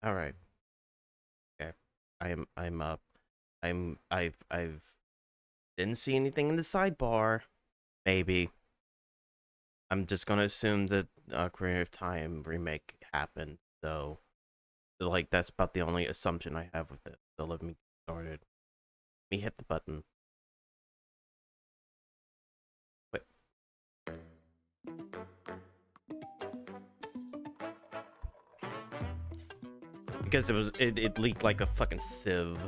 All right. Okay. I'm up. I've didn't see anything in the sidebar. Maybe. I'm just gonna assume that Ocarina of Time remake happened, though. So, like, that's about the only assumption I have with it. So let me get started. Let me hit the button. Wait. Because it leaked like a fucking sieve.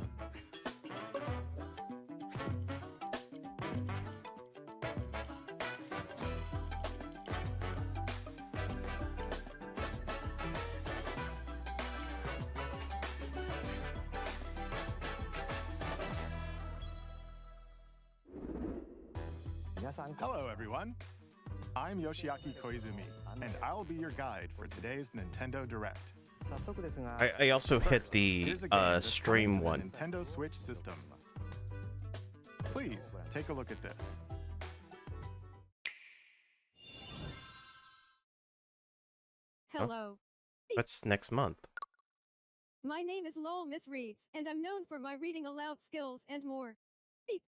Hello, everyone. I'm Yoshiaki Koizumi, and I'll be your guide for today's Nintendo Direct. I also hit the Here's a game that's stream coming to the one. Nintendo Switch system. Please take a look at this. Hello. That's next month. My name is Lowell Miss Reeds, and I'm known for my reading aloud skills and more. Beep.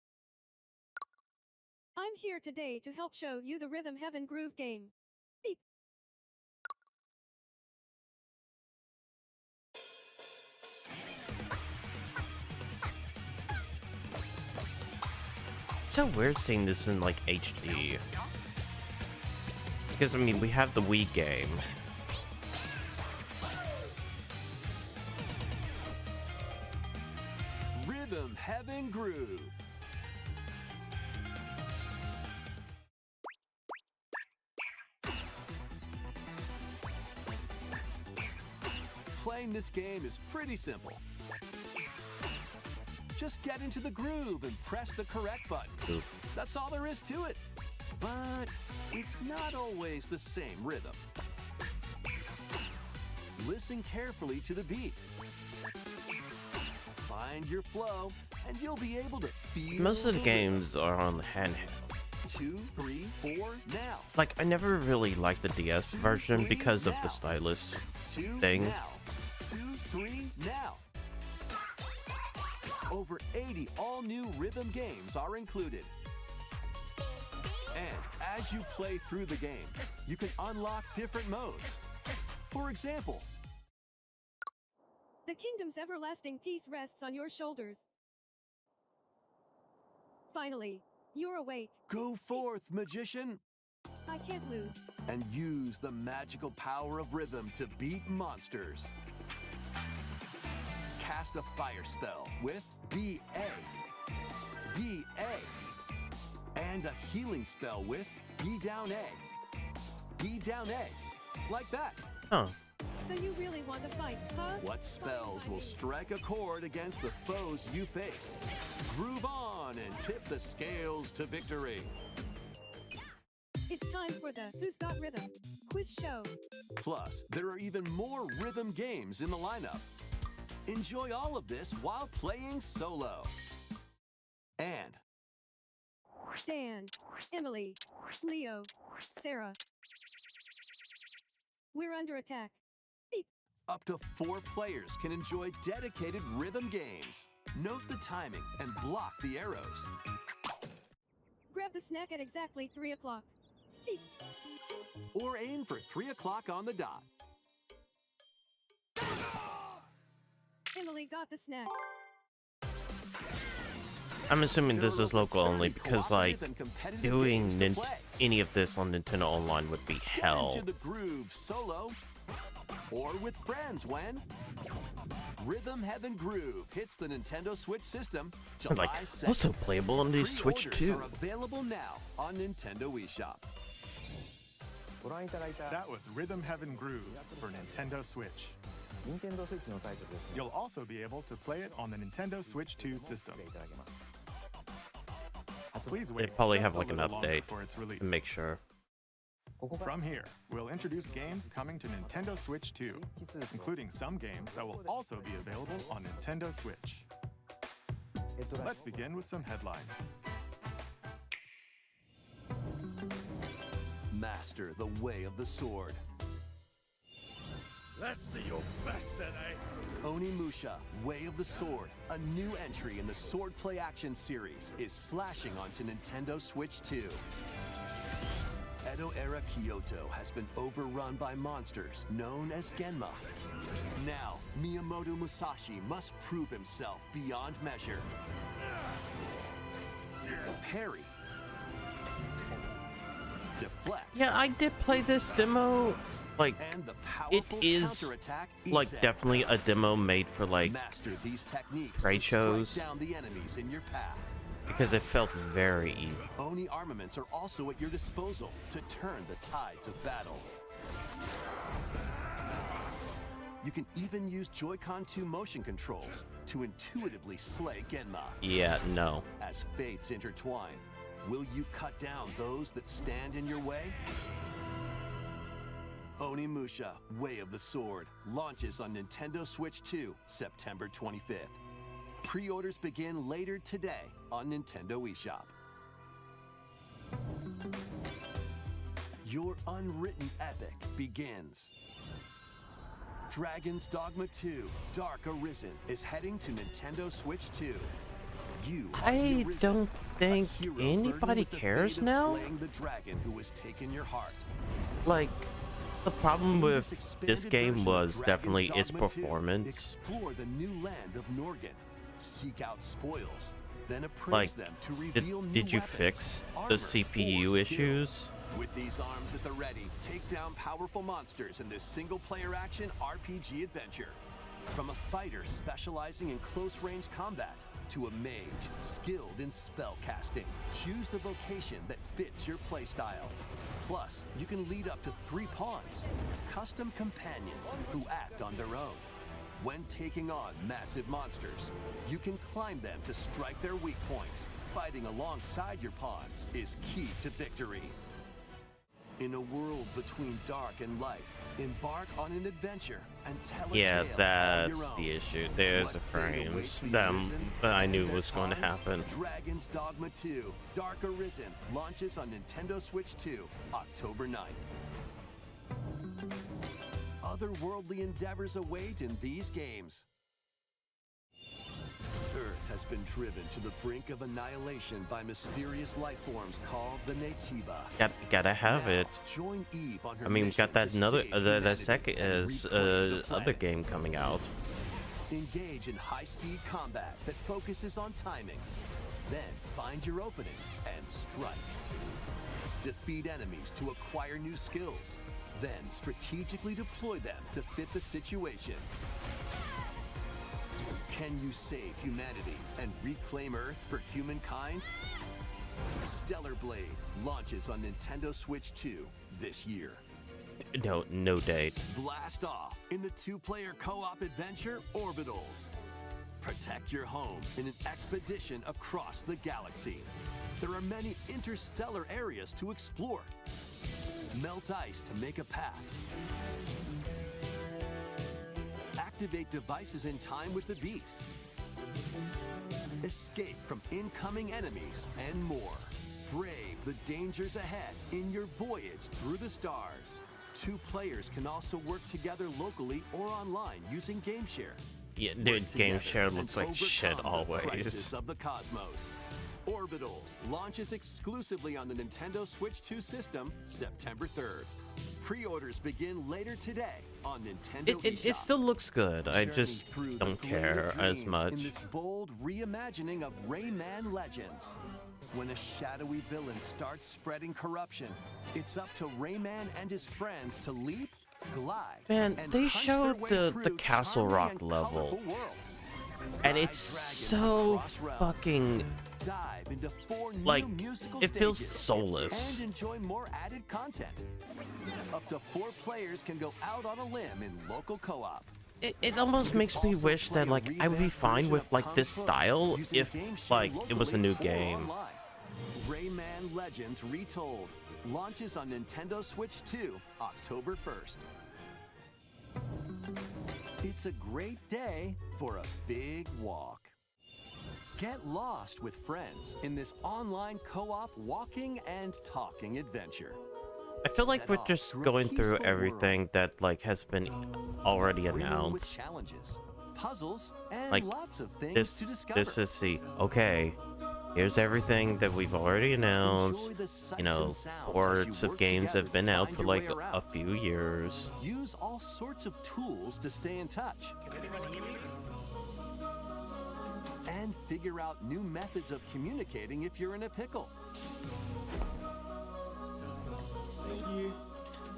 I'm here today to help show you the Rhythm Heaven Groove game. Beep. It's so weird seeing this in like HD. Because I mean, we have the Wii game. Rhythm Heaven Groove. Playing this game is pretty simple. Just get into the groove and press the correct button. Ooh. That's all there is to it. But it's not always the same rhythm. Listen carefully to the beat. Find your flow, and you'll be able to feel Most of the rhythm. games are on the handheld. 2, 3, 4, now. Like, I never really liked the DS version because of the stylus 2 thing. now. 2, 3, now. Over 80 all-new rhythm games are included. And as you play through the game, you can unlock different modes. For example, The kingdom's everlasting peace rests on your shoulders. Finally, you're awake. go forth, magician, I can't lose. and use the magical power of rhythm to beat monsters. Cast a fire spell with BA, and a healing spell with B down A, like that. Huh. So you really want to fight, huh? What spells will strike a chord against the foes you face? Groove on and tip the scales to victory. It's time for the Who's Got Rhythm quiz show. Plus, there are even more rhythm games in the lineup. Enjoy all of this while playing solo. And Dan, Emily, Leo, Sarah. We're under attack. Beep. up to 4 players can enjoy dedicated rhythm games. Note the timing and block the arrows. Grab the snack at exactly 3 o'clock. Beep. Or aim for 3 o'clock on the dot. Emily got the snack. I'm assuming this There are is local over only 30 because, like, cooperative and competitive doing games to play. any of this on Nintendo Online would be Get hell. into the groove solo or with friends when Rhythm Heaven Groove hits the Nintendo Switch system July Like, 2nd. also playable on the Switch Pre-orders too. are available now on Nintendo eShop. That was Rhythm Heaven Groove for Nintendo Switch. You'll also be able to play it on the Nintendo Switch 2 system. Please wait They probably just have a like an little longer update for its release. to make sure. From here, we'll introduce games coming to Nintendo Switch 2, including some games that will also be available on Nintendo Switch. Let's begin with some headlines. Master the way of the sword. Let's see your best then, eh? Onimusha, Way of the Sword, a new entry in the Swordplay Action series, is slashing onto Nintendo Switch 2. Edo-era Kyoto has been overrun by monsters known as Genma. Now, Miyamoto Musashi must prove himself beyond measure. Parry. Deflect. Yeah, I did play this demo. Like, And the it powerful is counterattack like Isen. definitely a demo made for like Master these techniques trade to strike shows. down the enemies in your path. because it felt very easy. Oni armaments are also at your disposal to turn the tides of battle. You can even use Joy-Con 2 motion controls to intuitively slay Genma. Yeah, no. As fates intertwine, will you cut down those that stand in your way? Onimusha, Way of the Sword, launches on Nintendo Switch 2, September 25th. Pre-orders begin later today on Nintendo eShop. Your unwritten epic begins. Dragon's Dogma 2, Dark Arisen is heading to Nintendo Switch 2. You are the I Arisen, don't think a hero anybody burdened with the cares fate of now. slaying the dragon who has taken your heart. Like, the problem In with this expanded game version of was Dragon's definitely its Dogma 2, performance. explore the new land of Norgan, seek out spoils, then appraise Like, them to reveal new did you weapons, fix armor, the or CPU skill. issues? With these arms at the ready, take down powerful monsters in this single-player action RPG adventure. From a fighter specializing in close-range combat to a mage skilled in spell casting, choose the vocation that fits your playstyle. Plus, you can lead up to 3 pawns, custom companions who act on their own. When taking on massive monsters, you can climb them to strike their weak points. Fighting alongside your pawns is key to victory. In a world between dark and light, embark on an adventure and tell a Yeah, tale on that's your own. the issue. There's What the fate awaits frames. the Them, Arisen I and knew their was going to pawns? happen. Dragon's Dogma 2, Dark Arisen launches on Nintendo Switch 2, October 9th. Otherworldly endeavors await in these games. Earth has been driven to the brink of annihilation by mysterious life forms called the Nativa. Gotta have Now, it. Join Eve on her I mean, we've mission got that to another save that humanity second and is reclaim the other planet. game coming out. Engage in high-speed combat that focuses on timing. Then find your opening and strike. Defeat enemies to acquire new skills. Then strategically deploy them to fit the situation. Can you save humanity and reclaim Earth for humankind? Stellar Blade launches on Nintendo Switch 2 this year. No date. Blast off in the 2-player co-op adventure Orbitals. Protect your home in an expedition across the galaxy. There are many interstellar areas to explore. Melt ice to make a path. Activate devices in time with the beat. Escape from incoming enemies and more. Brave the dangers ahead in your voyage through the stars. 2 players can also work together locally or online using GameShare. Yeah, Work dude, game together share and looks like shit overcome the crisis always. of the cosmos. Orbitals launches exclusively on the Nintendo Switch 2 system September 3rd. Pre-orders begin later today on Nintendo It eShop. still looks good. I Journey just through the don't glimmer care of as dreams much. in this bold reimagining of Rayman Legends. When a shadowy villain starts spreading corruption, it's up to Rayman and his friends to leap, glide, Man, and they punch showed their way the through Castle charming Rock and level, colorful worlds. and Ride it's dragons so across realms. fucking Dive into 4 new like musical it feels stages soulless. and enjoy more added content. Up to 4 players can go out on a limb in local co-op. It almost makes me Also wish play that a like I would be revamped fine version with of like Kung this Fu style using if GameShare like it was a new locally or game. online. Rayman Legends Retold launches on Nintendo Switch 2 October 1st. It's a great day for a big walk. Get lost with friends in this online co-op walking and talking adventure. I feel like Set we're off just through a going through peaceful everything world, that like has been already brimming with announced. challenges, puzzles, and Like lots of things to this discover. this is the okay. Here's everything that we've already announced. Enjoy the sights You know, and sounds as you ports of work games together have been to out find for your like way a around. few years. Use all sorts of tools to stay in touch. And figure out new methods of communicating if you're in a pickle.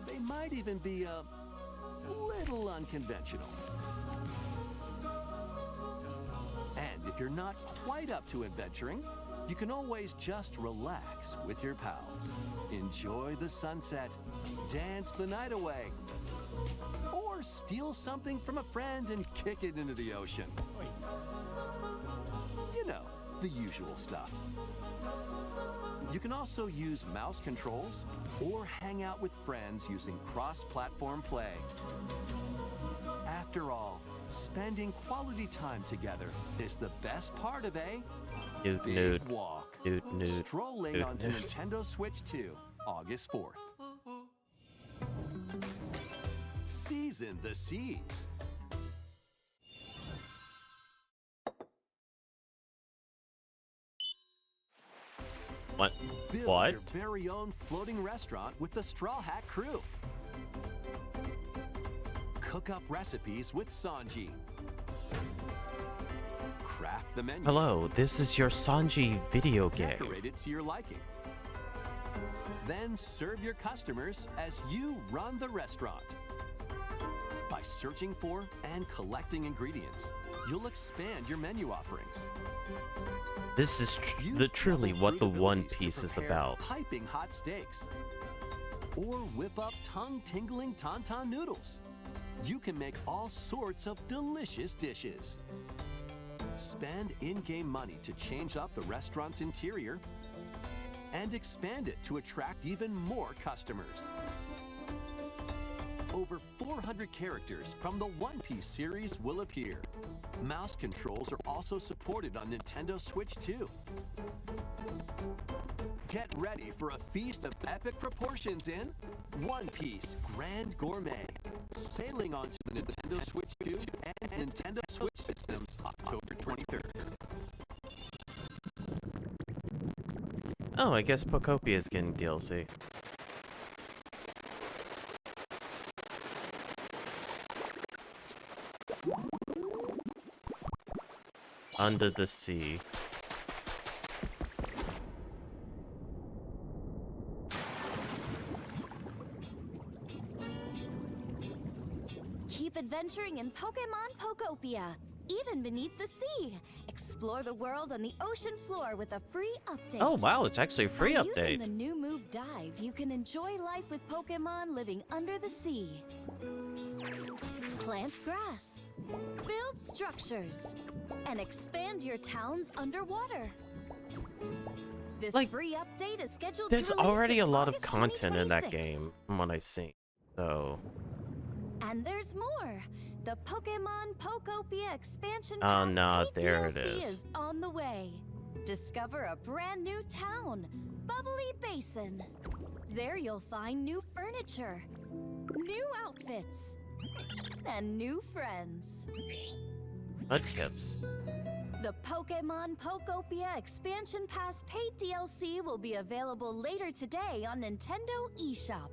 They might even be a little unconventional. And if you're not quite up to adventuring, you can always just relax with your pals. Enjoy the sunset, dance the night away, or steal something from a friend and kick it into the ocean. You know, the usual stuff. You can also use mouse controls or hang out with friends using cross-platform play. After all, spending quality time together is the best part of a Nude, big nude, walk. nude, nude. Strolling nude, onto nude. Nintendo Switch 2, August 4th. Season the seas. What? Build What? your very own floating restaurant with the Straw Hat crew. Cook up recipes with Sanji. Craft the menu. Hello, this is your Sanji video game. Decorate it to your liking. Then serve your customers as you run the restaurant. By searching for and collecting ingredients, you'll expand your menu offerings. This is Use truly double what the fruit One abilities to Piece is prepare about. Piping hot steaks. Or whip up tongue-tingling tauntaun noodles. You can make all sorts of delicious dishes. Spend in-game money to change up the restaurant's interior and expand it to attract even more customers. Over 400 characters from the One Piece series will appear. Mouse controls are also supported on Nintendo Switch 2. Get ready for a feast of epic proportions in One Piece Grand Gourmet, sailing onto the Nintendo Switch 2 and Nintendo Switch systems October 23rd. Oh, I guess Pokopia is getting DLC. Under the Sea. Keep adventuring in Pokemon Pokopia, even beneath the sea. Explore the world on the ocean floor with a free update. Oh wow, it's actually a free By update. using the new move Dive, you can enjoy life with Pokemon living under the sea. Plant grass, build structures, and expand your towns underwater. This Like, free update is scheduled There's to release already in a lot of August content in that 2026. game from what I've seen. So, And there's more. The Pokemon Pokopia expansion Oh, pass no, paid there it DLC is. on the way. Discover a brand new town, Bubbly Basin. There you'll find new furniture, new outfits, and new friends. Mudkips. The Pokemon Pokopia expansion pass paid DLC will be available later today on Nintendo eShop.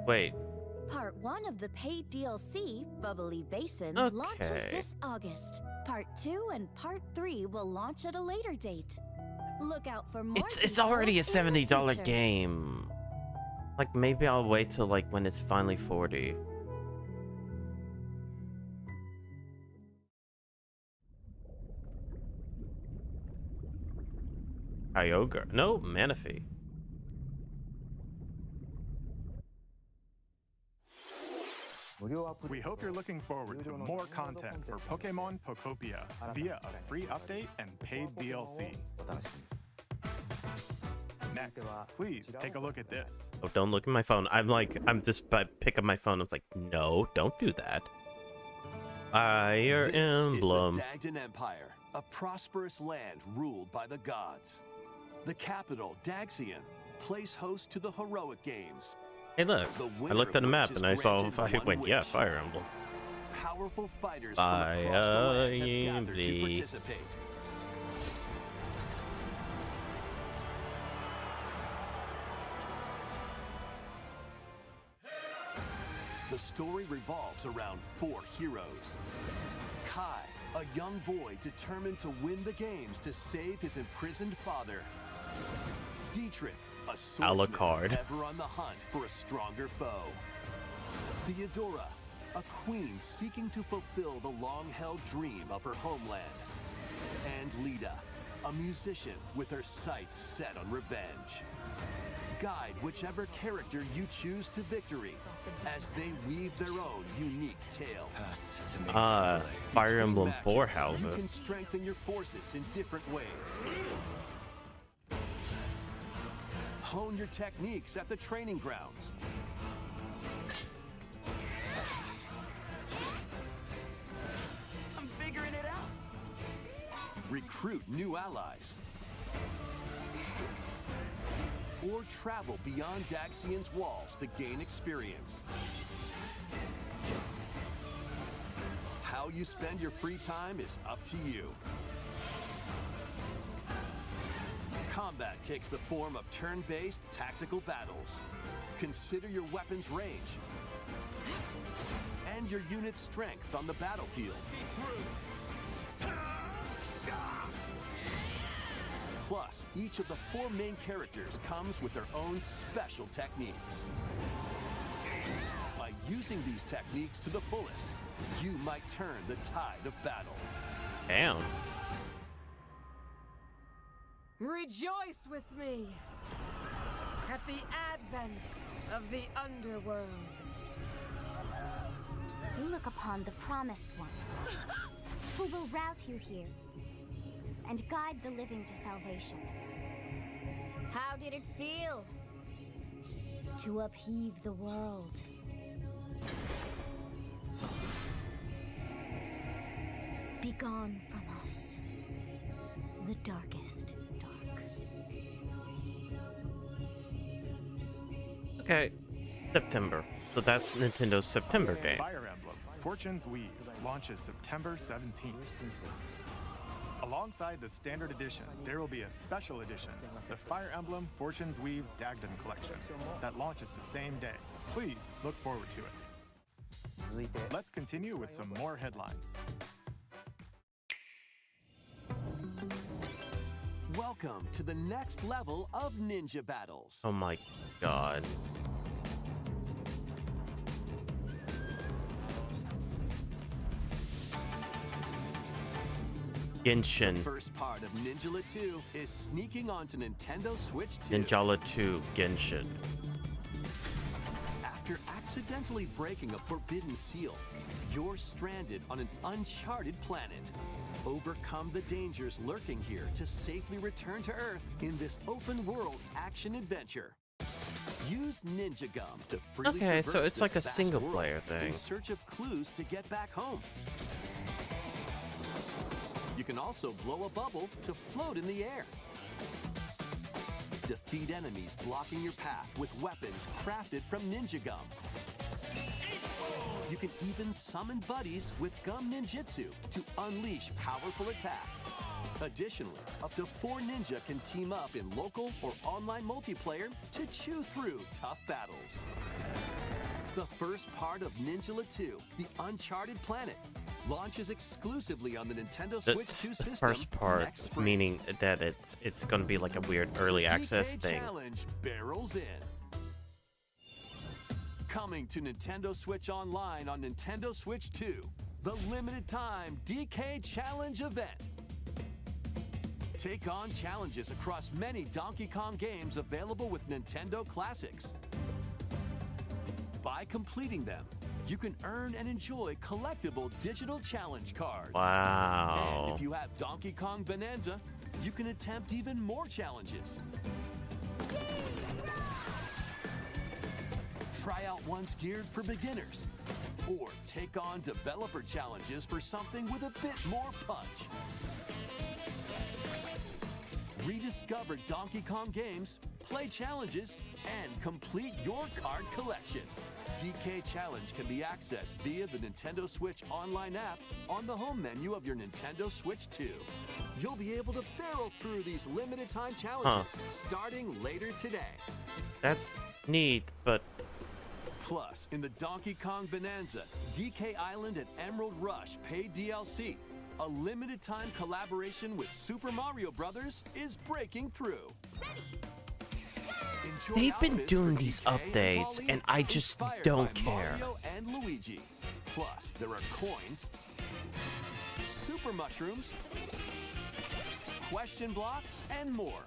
Wait, Part 1 of the paid DLC, Bubbly Basin, launches Okay. this August. Part 2 and Part 3 will launch at a later date. Look out for more it's already a details in the $70 future. game. Like maybe I'll wait till like when it's finally 40. Kyogre. No, Manaphy. We hope you're looking forward to more content for Pokemon Pokopia via a free update and paid DLC. Next, please take a look at this. Oh, don't look at my phone. I'm just pick up my phone. I was like, no, don't do that. Fire This Emblem. is the Dagdan Empire, a prosperous land ruled by the gods. The capital, Daxian, plays host to the heroic games, Hey, look. The I winner looked at the of map which and is I saw granted Fire. one Wait, yeah, wish. Fire Emblem. Powerful fighters from across the land have gathered to Fire. participate. The story revolves around 4 heroes. Kai, a young boy determined to win the games to save his imprisoned father. Dietrich, a swordsman Alucard. ever on the hunt for a stronger foe. Theodora, a queen seeking to fulfill the long-held dream of her homeland. And Lita, a musician with her sights set on revenge. Guide whichever character you choose to victory as they weave their own unique tale. Fire Between Emblem matches, Four you houses. can strengthen your forces in different ways. Hone your techniques at the training grounds. I'm figuring it out. Recruit new allies. Or travel beyond Daxian's walls to gain experience. How you spend your free time is up to you. Combat takes the form of turn-based tactical battles. Consider your weapon's range and your unit's strengths on the battlefield. Plus, each of the 4 main characters comes with their own special techniques. By using these techniques to the fullest, you might turn the tide of battle. Damn. Rejoice with me at the advent of the underworld. You look upon the promised one, who will route you here and guide the living to salvation. How did it feel to upheave the world? Begone from us, the darkest dark. Okay, September. So that's Nintendo's September game. Fire Emblem Fortune's Weave launches September 17th. Alongside the standard edition, there will be a special edition, the Fire Emblem Fortune's Weave Dagden Collection, that launches the same day. Please look forward to it. Let's continue with some more headlines. Welcome to the next level of ninja battles. Oh my god. Genshin. First part of Ninjala 2 is sneaking onto Nintendo Switch 2. Ninjala 2 Genshin. After accidentally breaking a forbidden seal, you're stranded on an uncharted planet. Overcome the dangers lurking here to safely return to Earth in this open-world action-adventure. Use Ninja Gum to freely Okay, so traverse it's like this a vast single-player world thing. in search of clues to get back home. You can also blow a bubble to float in the air. Defeat enemies blocking your path with weapons crafted from Ninja Gum. You can even summon buddies with Gum Ninjutsu to unleash powerful attacks. Additionally, up to 4 ninja can team up in local or online multiplayer to chew through tough battles. The first part of Ninjala 2, The Uncharted Planet, launches exclusively on the Nintendo The Switch 2 system first part, next spring. meaning that it's gonna be like a weird early access DK thing. Challenge barrels in. Coming to Nintendo Switch Online on Nintendo Switch 2, the limited time DK Challenge event. Take on challenges across many Donkey Kong games available with Nintendo Classics. By completing them, you can earn and enjoy collectible digital challenge cards. Wow. And if you have Donkey Kong Bonanza, you can attempt even more challenges. Try out ones geared for beginners, or take on developer challenges for something with a bit more punch. rediscover Donkey Kong games, play challenges, and complete your card collection. DK Challenge can be accessed via the Nintendo Switch online app on the home menu of your Nintendo Switch 2. You'll be able to barrel through these limited time challenges starting later today. That's neat, but Plus, in the Donkey Kong Bonanza, DK Island and Emerald Rush paid DLC, a limited time collaboration with Super Mario Bros. Is breaking through. Enjoy they've been outfits doing for these DK updates, Pauline, and I just inspired don't by care. Mario and Luigi. Plus, there are coins, super mushrooms, question blocks, and more.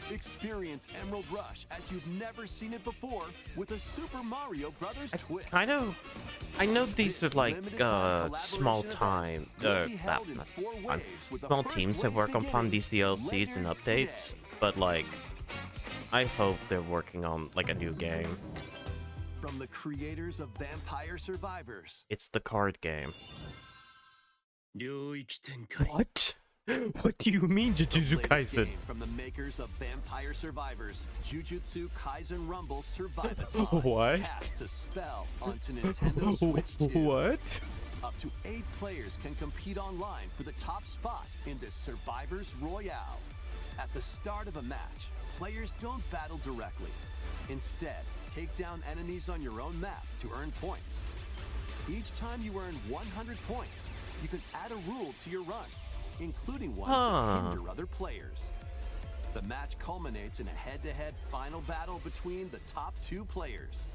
Experience Emerald Rush as you've never seen it before with a Super Mario Brothers twist. I know these are This like limited-time small collaboration time, event will be held in 4 waves, with the small first teams that wave work upon beginning these DLCs and later updates, today. but like, I hope they're working on like a new game. From the creators of Vampire Survivors. It's the card game. 領域展開 What? What do you mean, The Jujutsu latest Kaisen? game from the makers of Vampire Survivors, Jujutsu Kaisen Rumble Survivathon. What? Cast a spell onto Nintendo Switch 2. What? Up to 8 players can compete online for the top spot in this Survivors Royale. At the start of a match, players don't battle directly. Instead, take down enemies on your own map to earn points. Each time you earn 100 points, you can add a rule to your run, including ones that hinder other players. The match culminates in a head-to-head final battle between the top 2 players.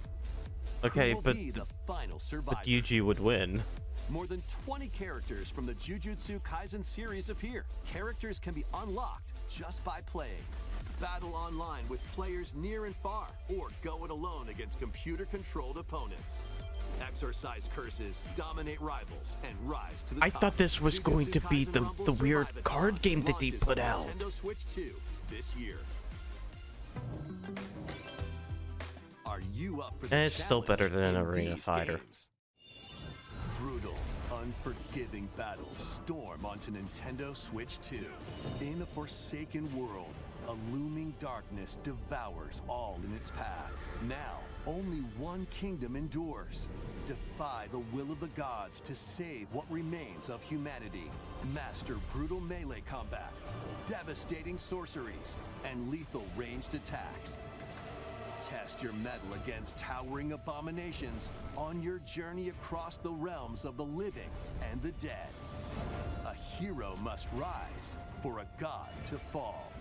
Okay, Who will but be the final survivor? but Yuji would win. More than 20 characters from the Jujutsu Kaisen series appear. Characters can be unlocked just by playing. Battle online with players near and far, or go it alone against computer-controlled opponents. Exorcise curses, dominate rivals, and rise to the I top. thought this was going Jujutsu to be Kaisen the Rumble weird Survivathon card game that they launches put on out. Nintendo Switch 2 this year. Are you up for the It's still better challenge than an in arena these fighter. games? Brutal, unforgiving battles storm onto Nintendo Switch 2. In a forsaken world, a looming darkness devours all in its path. Now, only one kingdom endures. Defy the will of the gods to save what remains of humanity. Master brutal melee combat, devastating sorceries, and lethal ranged attacks. Test your mettle against towering abominations on your journey across the realms of the living and the dead. A hero must rise for a god to fall.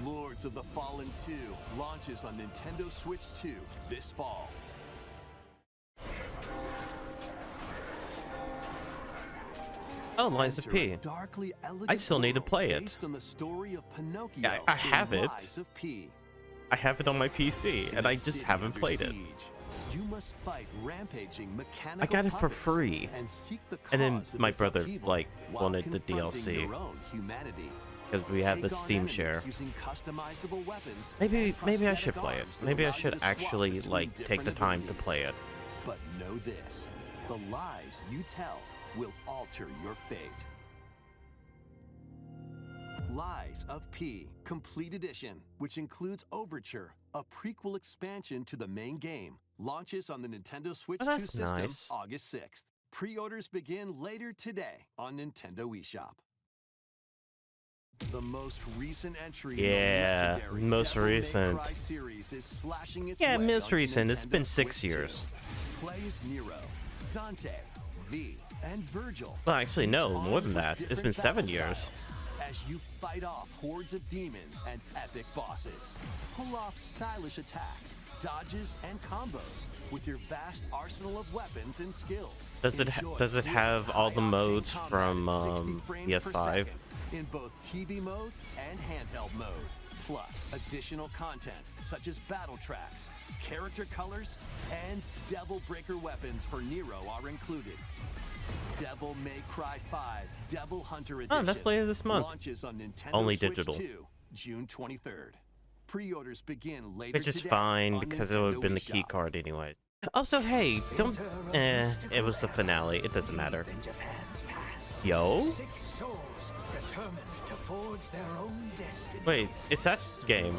Lords of the Fallen 2 launches on Nintendo Switch 2 this fall. Oh, Lies of Enter a P. darkly elegant I still need to world play it. Based on the story of Pinocchio Yeah, I in have it. Lies of P. I have it on my PC, In and a I just city haven't under played it. siege, you must fight rampaging mechanical I got it for puppets free. and seek the And then cause of my this brother, upheaval like, while wanted the confronting DLC. your own humanity. Because we have the Take on Steam enemies share. using customizable weapons Maybe and I prosthetic should play it. arms that Maybe I allow you should to swap actually between like take the different time to abilities. play it. But know this, the lies you tell will alter your fate. Lies of P, Complete Edition, which includes Overture, a prequel expansion to the main game, launches on the Nintendo Switch 2 that's system nice. August 6th. Pre-orders begin later today on Nintendo eShop. The most recent entry Yeah, in the legendary most Devil May recent. Cry series is slashing its Yeah, way most onto recent. It's Nintendo been 6 Switch 2. years. Play as Nero, Dante, V, and Virgil. Well, actually, each no, more armed than with that. It's different been 7 battle years. styles as you fight off hordes of demons and epic bosses. Pull off stylish attacks, dodges, and combos with your vast arsenal of weapons and skills. Does it Enjoy does it fluid, have all the high-octane modes combat from at 60 frames per PS5? second in both TV mode and handheld mode. Plus, additional content such as battle tracks, character colors, and Devil Breaker weapons for Nero are included. Devil May Cry 5 Devil Hunter Edition. Oh, that's later this month. Launches on Nintendo Only Switch digital. 2, June 23rd. Pre-orders begin later Which is today fine on because it would have Nintendo been the eShop. key card anyways. Also, hey, don't. It was the finale. It doesn't matter. Yo? determined to forge their own destiny. Wait, it's that game.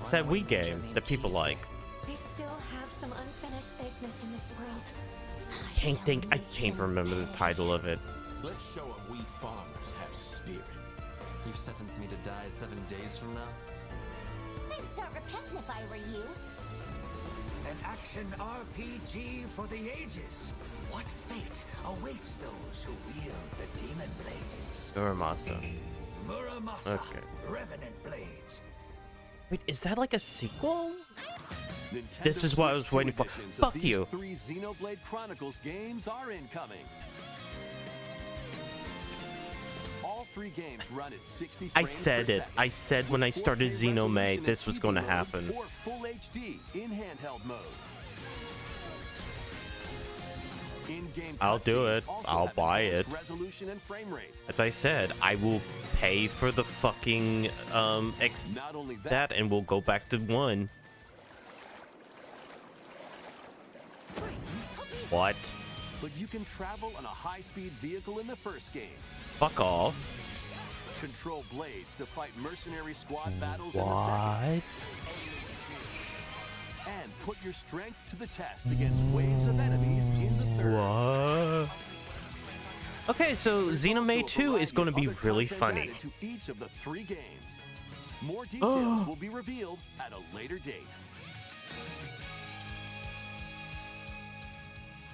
It's that Wii game that people like. They still have some unfinished business in this world. I can't remember the title of it. Let's show them we farmers have spirit. You've sentenced me to die 7 days from now? I'd start repenting if I were you. An action RPG for the ages. What fate awaits those who wield the demon blades? Uramasa. Muramasa. Okay. Revenant blades. Wait, is that like a sequel? Nintendo This is what I was Switch 2 waiting for. editions Fuck of you. These 3 Xenoblade Chronicles games are incoming. All 3 games run at 60 frames I said per it. second, I said when I with started 4K Xenome, resolution this in was going to TV mode happen. Or full HD in handheld mode. In-game I'll do cutscenes it. also I'll have buy it. enhanced resolution and frame rate. As I said, I will pay for the fucking Not only that, and we'll go back to 1. What? but you can travel on a high-speed vehicle in the first game. Fuck off. Control blades to fight mercenary squad battles in the second. What? And put your strength to the test against waves of enemies in the third. What? Okay, so There's Xenome also a 2 is variety going to of be other really content funny. added to each of the 3 games. More details will be revealed at a later date.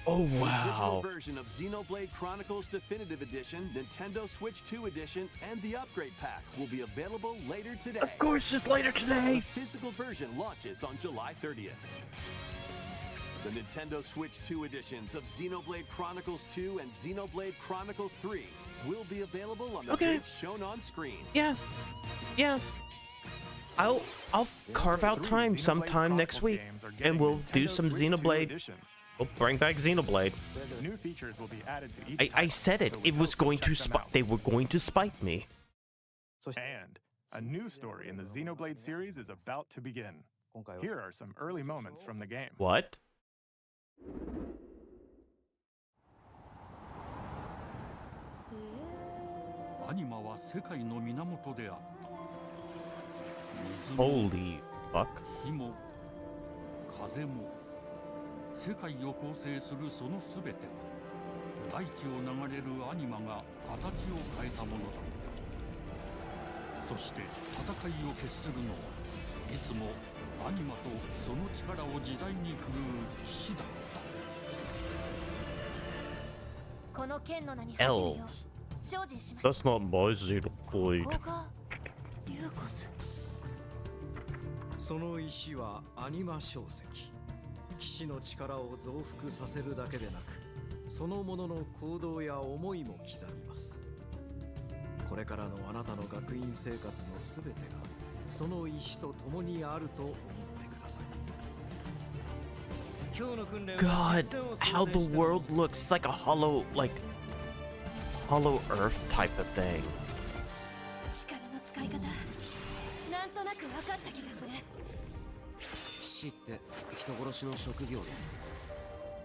Oh, The digital wow. version of Xenoblade Chronicles Definitive Edition, Nintendo Switch 2 Edition, and the Upgrade Pack will be available later today. Of course, it's later The today. physical version launches on July 30th. The Nintendo Switch 2 editions of Xenoblade Chronicles 2 and Xenoblade Chronicles 3 will be available on the Okay. dates shown on screen. Yeah. Yeah. I'll carve out 3 time Xenoblade sometime next Chronicles week, games are and getting we'll do Nintendo some Switch 2 Xenoblade. editions. We'll bring back Xenoblade. New features will be added to each I title, said it. so we It was hope you'll going to check them spite. out. They were going to spite me. And a new story in the Xenoblade series is about to begin. Here are some early moments from the game. What? Holy fuck. 風も世界を構成するそのすべては大地を流れるアニマが形を変えたものだったそして戦いを決するのはいつもアニマとその力を自在に振るう騎士だったこの剣の名に恥じぬよう Elves. 精進します That's not my Xenoblade. ここがリューコスその石はアニマ小石騎士の力を増幅させるだけでなくそのものの行動や思いも刻みますこれからのあなたの学院生活のすべてがその石と共にあると思ってください God, how the world looks. It's like a hollow earth type of thing. 力の使い方なんとなく分かった気がする騎士って人殺しの職業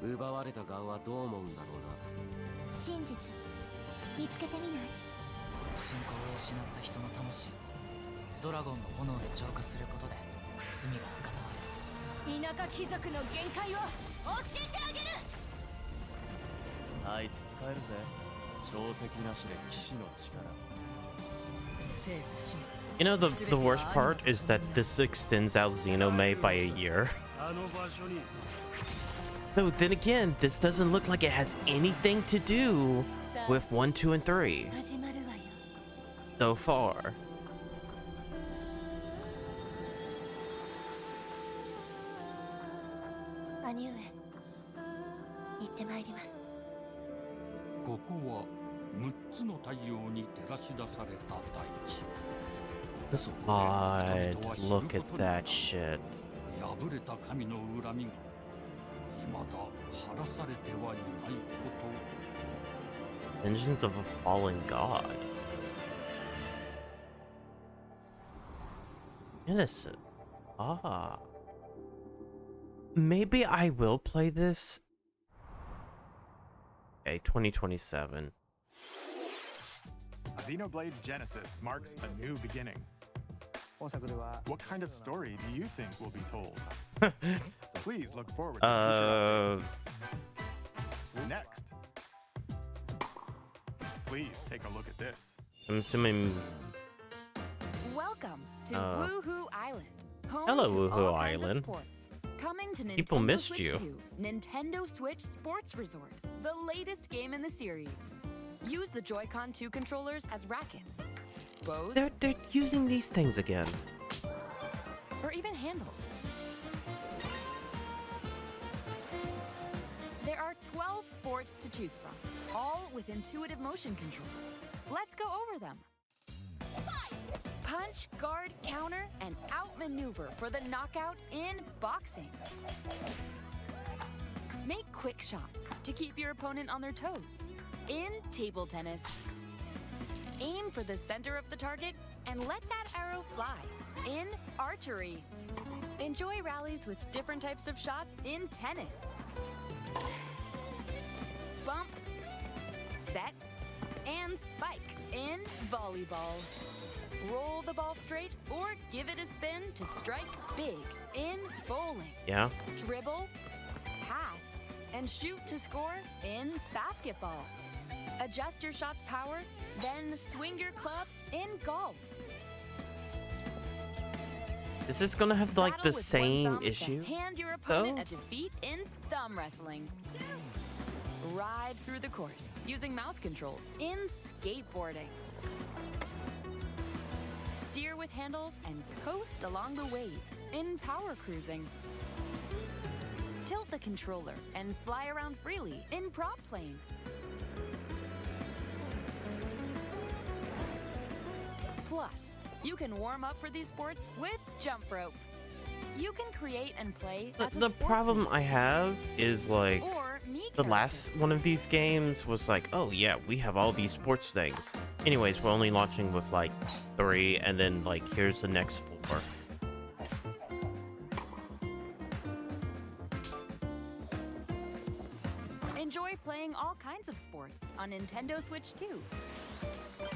で奪われた側はどう思うんだろうな真実見つけてみない信仰を失った人の魂をドラゴンの炎で浄化することで罪が贖われる田舎貴族の限界を教えてあげるあいつ使えるぜ小石なしで騎士の力 You know, the worst part is that this extends out Xenome by a year. Though then again, this doesn't look like it has anything to do with 1, 2, and 3 始まるわよ so far. 兄上行ってまいりますここは6つの太陽に照らし出された大地 God, look at that shit. 破れた神の恨みが未だ晴らされてはいないこと Vengeance of a fallen god. Innocent. Ah. Maybe I will play this. Okay, 2027. Xenoblade Genesis marks a new beginning. What kind of story do you think will be told? Please look forward to future updates. Next, please take a look at this. I'm assuming. Welcome to Woohoo Island. Home Hello, to Woohoo all kinds of Island. sports. Coming to Nintendo People missed Switch you. 2, Nintendo Switch Sports Resort, the latest game in the series. Use the Joy-Con 2 controllers as rackets, bows, They're using these things again. or even handles. There are 12 sports to choose from, all with intuitive motion controls. Let's go over them. Punch, guard, counter, and outmaneuver for the knockout in boxing. Make quick shots to keep your opponent on their toes in table tennis. Aim for the center of the target and let that arrow fly in archery. Enjoy rallies with different types of shots in tennis. Bump, set, and spike in volleyball. Roll the ball straight or give it a spin to strike big in bowling. Yeah. Dribble, pass, and shoot to score in basketball. Adjust your shot's power, then swing your club in golf. Is this gonna have like Battle the with same one thumb issue? to hand your opponent though? a defeat in thumb wrestling. Ride through the course using mouse controls in skateboarding. Steer with handles and coast along the waves in power cruising. Tilt the controller and fly around freely in prop plane. Plus, you can warm up for these sports with jump rope. You can create and play as a The problem I have is like or me the last one of these games was like, oh yeah, we have all these sports things. Anyways, we're only launching with like 3, and then like here's the next 4. Enjoy playing all kinds of sports on Nintendo Switch 2.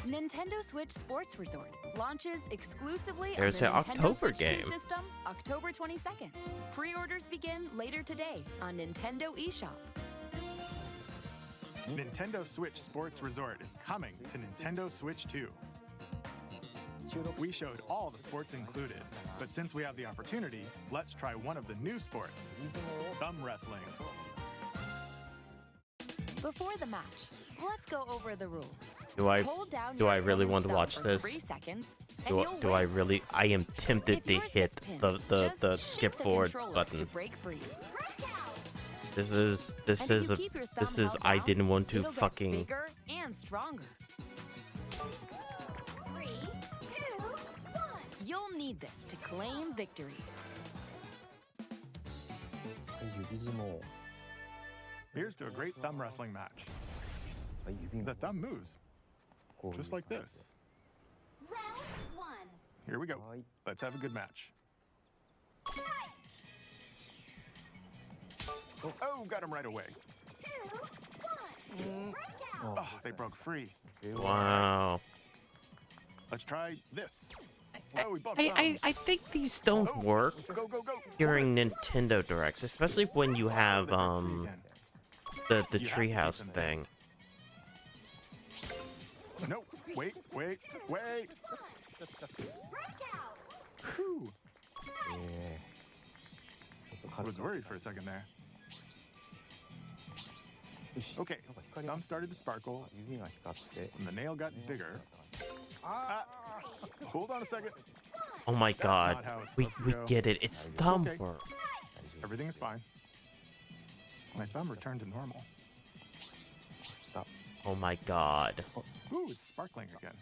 Nintendo Switch Sports Resort launches exclusively There's on an the Nintendo October Switch 2 game. system October 22nd. Pre-orders begin later today on Nintendo eShop. Nintendo Switch Sports Resort is coming to Nintendo Switch 2. We showed all the sports included, but since we have the opportunity, let's try one of the new sports, thumb wrestling. Before the match, let's go over the rules. Do I Hold down do your I really want opponent's to watch thumb this? for 3 seconds, and Do, you'll do I win. really? I am tempted If to yours hit gets pinned, the just skip shift the forward controller button. to break free. This is And if you keep your thumb held I down, didn't want to it'll get fucking. bigger and stronger. 3, 2, 1. You'll need this to claim victory. Here's to a great thumb wrestling match. The thumb moves, just like this. Round 1. Here we go. Let's have a good match. Oh, got him right away. 2, 1. Breakout. Oh, they broke free. Wow. Let's try this. Oh, we bumped I think these don't Oh, work Go, go, go. during Nintendo Directs, especially when you have the You have to keep treehouse them there. thing. No, wait. Breakout. Whew. I was worried for a second there. Okay, thumb started to sparkle, and the nail got bigger. Hold on a second. Oh my That's god, not how it's we supposed to we go. get it. It's thumb okay. work. Everything is fine. My thumb returned to normal. Oh my god. Ooh, it's sparkling again.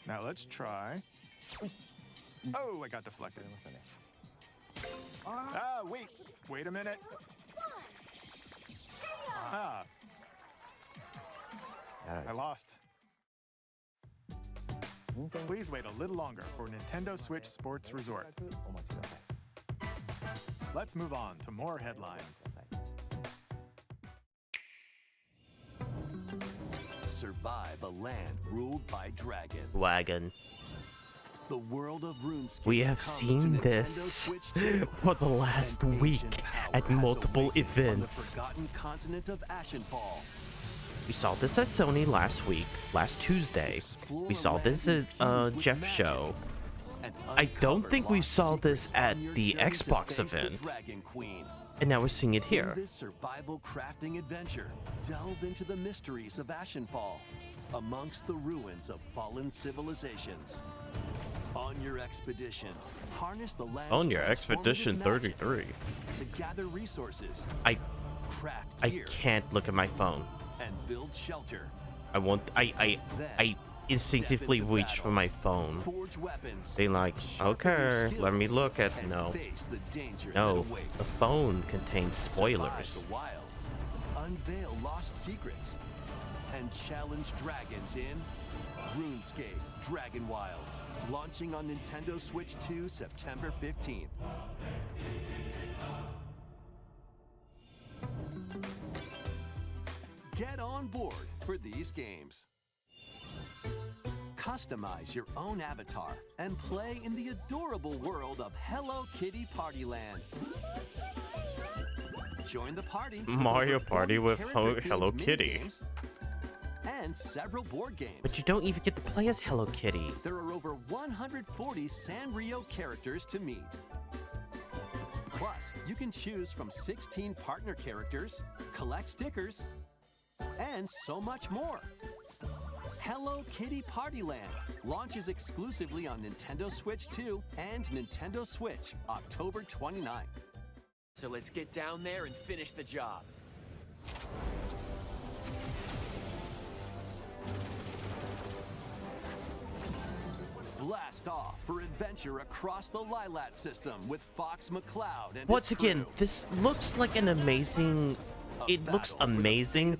Now let's try. Oh, I got deflected. Wait a minute. Ah. I lost. Please wait a little longer for Nintendo Switch Sports Resort. Let's move on to more headlines. survive a land ruled by dragons. Wagon. The world of RuneScape We have comes to seen Nintendo this Switch 2. for the last An week ancient power at has multiple awakened from the events. forgotten continent of Ashenfall. We saw this at Sony last week, last Tuesday. We saw this at Jeff's show. I don't think we saw this at the Xbox event. And now we're seeing it here. In this survival crafting adventure, delve into the mysteries of Ashenfall, amongst the ruins of fallen civilizations. On your expedition, harness the land's On your expedition transformative magic 33. to gather resources, I craft I gear, can't look at my phone. and build shelter. I instinctively Step into reach for battle, my phone. forge weapons, They like, sharpen your okay, let me skills, look at and no. face the danger that No, awaits. the phone contains Survive spoilers. the wilds, unveil lost secrets, and challenge dragons in RuneScape Dragon Wilds, launching on Nintendo Switch 2 September 15th. Get on board for these games. Customize your own avatar and play in the adorable world of Hello Kitty Party Land. Join the party with Mario over Party 40 with character-themed Hello Kitty. mini-games and several board games. But you don't even get to play as Hello Kitty. There are over 140 Sanrio characters to meet. Plus, you can choose from 16 partner characters, collect stickers, and so much more. Hello Kitty Party Land launches exclusively on Nintendo Switch 2 and Nintendo Switch October 29th. So let's get down there and finish the job. Blast off for adventure across the Lilat system with Fox McCloud and Once his again, crew. this looks like an amazing. It looks amazing.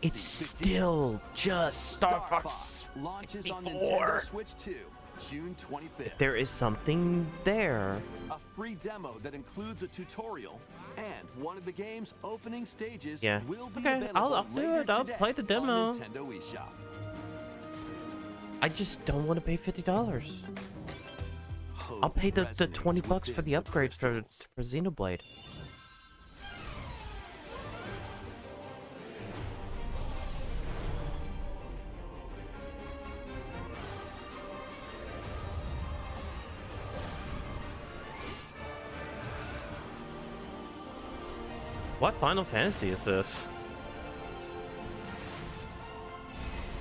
It's still just Star Fox launches on 64. Nintendo Switch 2 June 25th. There is something there. A free demo that includes a tutorial and one of the game's opening stages Yeah. will be Okay, available I'll do later it. I'll today play the demo. on Nintendo eShop. I just don't want to pay $50. I'll pay the $20 for the upgrade for Xenoblade. What Final Fantasy is this?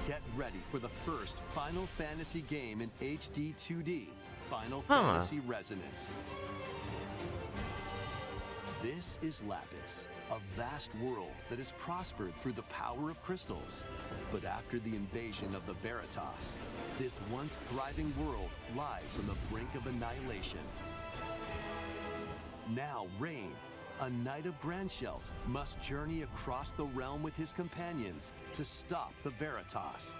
Get ready for the first Final Fantasy game in HD 2D, Final Huh. Fantasy Resonance. This is Lapis, a vast world that has prospered through the power of crystals. But after the invasion of the Veritas, this once thriving world lies on the brink of annihilation. Now Rain, a knight of Grandshelt, must journey across the realm with his companions to stop the Veritas.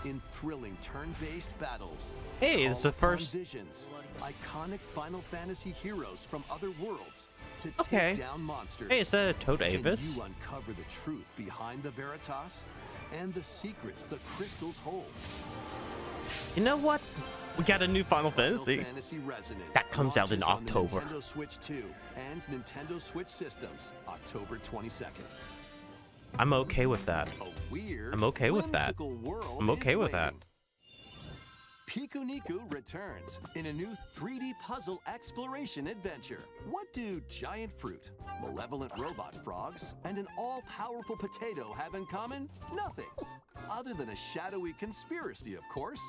In thrilling turn-based battles, Hey, it's call the upon first- visions, iconic Final Fantasy heroes from other worlds to Okay. take down monsters. Hey, is that a Toad Can Avis? you uncover the truth behind the Veritas and the secrets the crystals hold? You know what? We got a new Final Fantasy. Final Fantasy Resonance That comes out in launches on the October. Nintendo Switch 2 and Nintendo Switch systems October 22nd. I'm okay with that. A weird, I'm okay with that. whimsical world I'm okay is with that. waiting. Pikuniku returns in a new 3D puzzle exploration adventure. What do giant fruit, malevolent robot frogs, and an all-powerful potato have in common? Nothing. Other than a shadowy conspiracy, of course.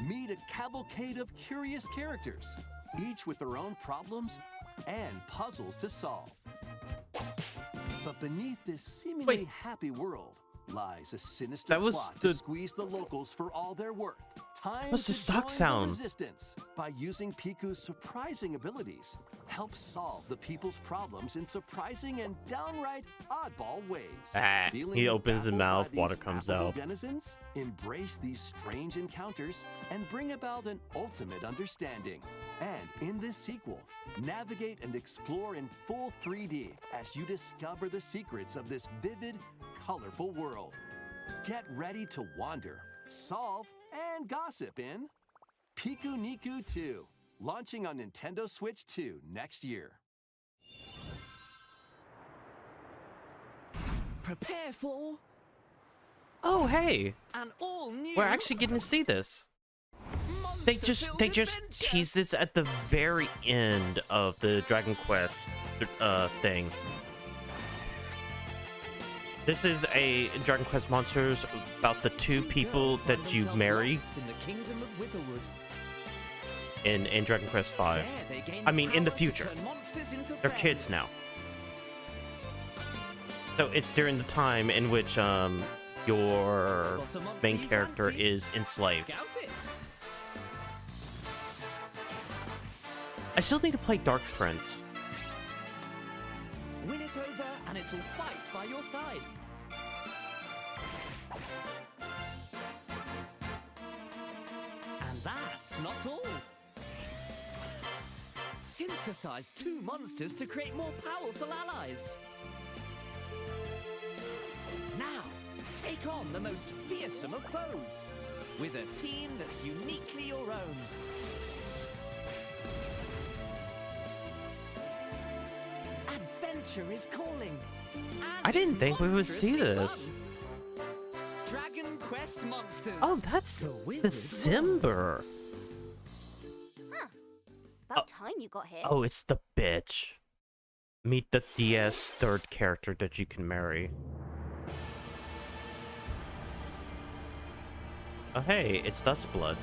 Meet a cavalcade of curious characters, each with their own problems and puzzles to solve. But beneath this seemingly happy world lies a sinister That was plot the- to squeeze the locals for all they're worth. Time What's to the stock join sound? the resistance by using Piku's surprising abilities. Help solve the people's problems in surprising and downright oddball ways. Feeling He opens his baffled mouth, by water these comes affable out. denizens? Embrace these strange encounters and bring about an ultimate understanding. And in this sequel, navigate and explore in full 3D as you discover the secrets of this vivid, colorful world. Get ready to wander, solve, and gossip in Piku Niku 2, launching on Nintendo Switch 2 next year. Prepare for Oh, hey! an all-new We're actually getting to see this. They just teased this at the very end of the Dragon Quest thing. This is a Dragon Quest Monsters about the two people that you marry in the kingdom of Witherwood. in Dragon Quest V. There they gain I mean, in the power to future. turn monsters into They're kids friends. now. So it's during the time in which your Spot a monster main you character fancy? is enslaved. Scout it. I still need to play Dark Prince. Win it over, and it'll fight by your side. And that's not all. Synthesize two monsters to create more powerful allies. Now, take on the most fearsome of foes with a team that's uniquely your own. Adventure is calling. And I didn't it's think we would see monstrously this. fun. Dragon Quest Monsters. Oh, that's the Simber. Huh. About time you got here. Oh, it's the bitch. Meet the DS third character that you can marry. Oh, hey, it's Dustbloods.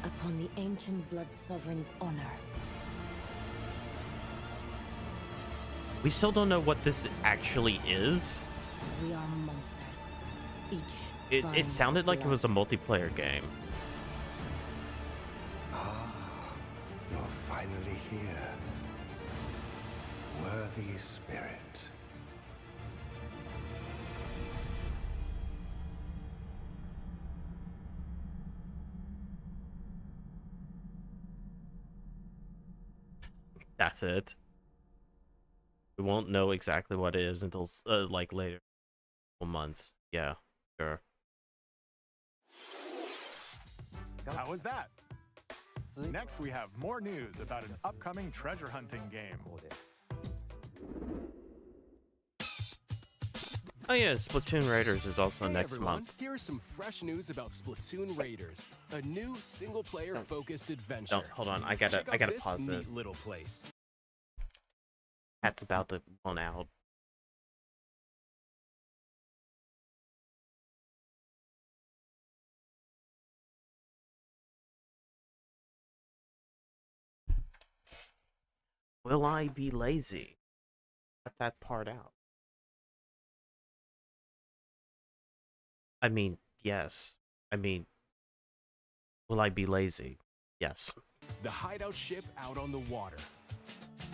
Upon the ancient blood sovereign's honor. We still don't know what this actually is. We are monsters. Each It vying sounded for like it was a blood. multiplayer game. Ah, you're finally here. Worthy spirit. That's it. We won't know exactly what it is until like later months. Yeah, sure. How was that? Next, we have more news about an upcoming treasure hunting game. Oh yeah, Splatoon Raiders is also Hey next everyone, month. here's some fresh news about Splatoon Raiders, a new single-player focused adventure. Don't hold on. I gotta Check out this pause neat this. little place. Cat's about to run out. Will I be lazy? Cut that part out. I mean, yes. I mean, will I be lazy? Yes. The hideout ship out on the water.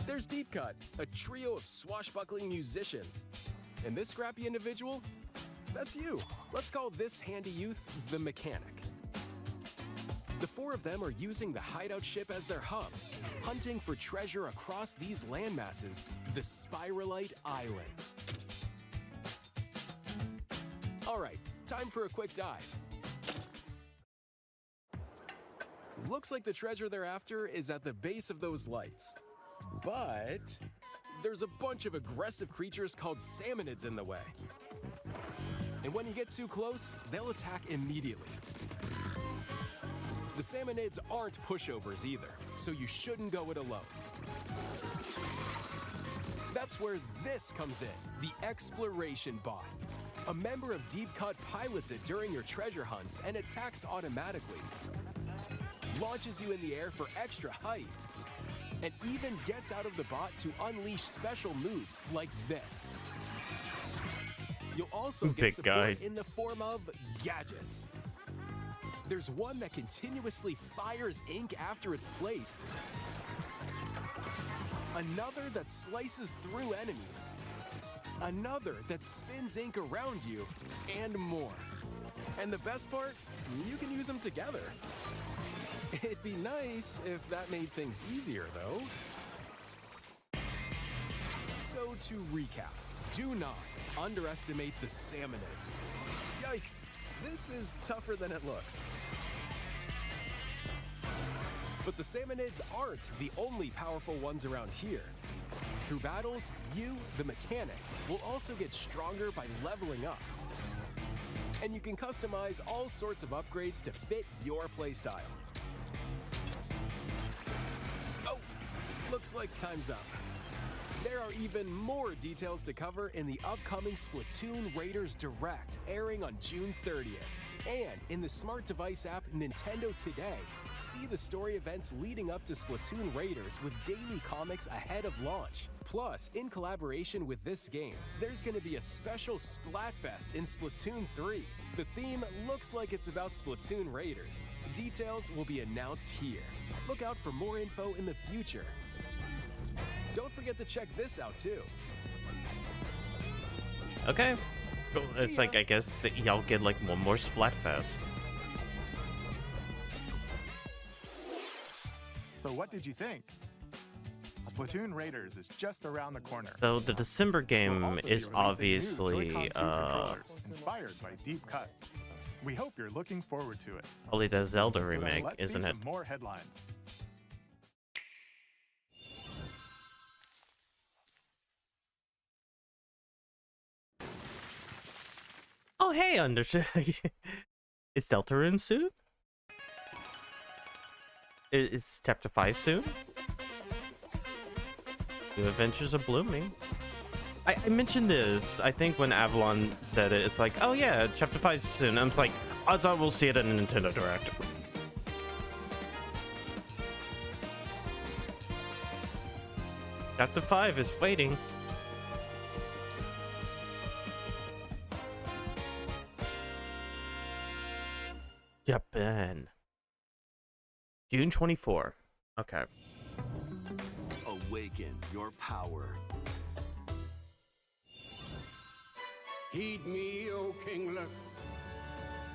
There's Deep Cut, a trio of swashbuckling musicians. And this scrappy individual? That's you. Let's call this handy youth the mechanic. The four of them are using the hideout ship as their hub, hunting for treasure across these landmasses, the Spiralite Islands. All right, time for a quick dive. Looks like the treasure they're after is at the base of those lights. But there's a bunch of aggressive creatures called salmonids in the way. And when you get too close, they'll attack immediately. The salmonids aren't pushovers either, so you shouldn't go it alone. That's where this comes in, the Exploration Bot. A member of Deep Cut pilots it during your treasure hunts and attacks automatically. Launches you in the air for extra height. And even gets out of the bot to unleash special moves like this. You'll also get Big support guy. in the form of gadgets. There's one that continuously fires ink after it's placed. Another that slices through enemies. Another that spins ink around you, and more. And the best part, you can use them together. It be nice if that made things easier, though. So to recap, do not underestimate the Salmonids. Yikes, this is tougher than it looks. But the Salmonids aren't the only powerful ones around here. Through battles, you, the mechanic, will also get stronger by leveling up. And you can customize all sorts of upgrades to fit your playstyle. Oh, looks like time's up. There are even more details to cover in the upcoming Splatoon Raiders Direct, airing on June 30th. And in the smart device app Nintendo Today, see the story events leading up to Splatoon Raiders with daily comics ahead of launch. Plus, in collaboration with this game, there's going to be a special Splatfest in Splatoon 3. The theme looks like it's about Splatoon Raiders. Details will be announced here. Look out for more info in the future. Don't forget to check this out too. Okay. Cool. It's like, I guess that y'all get like one more Splatfest. So what did you think? Splatoon Raiders is just around the corner. So the December game We'll also be is releasing new obviously Joy-Con 2 controllers inspired by Deep Cut. We hope you're looking forward to it. probably the Zelda But remake, let's isn't see it? some more headlines. Oh hey, is Deltarune soon? Is Chapter 5 soon? New Adventures are blooming. I mentioned this, I think when Avalon said it, it's like, oh yeah, Chapter 5 soon. I'm like, odds are we'll see it in a Nintendo Direct. Chapter 5 is waiting. Japan. June 24. Okay. Awaken your power. Heed me, O kingless.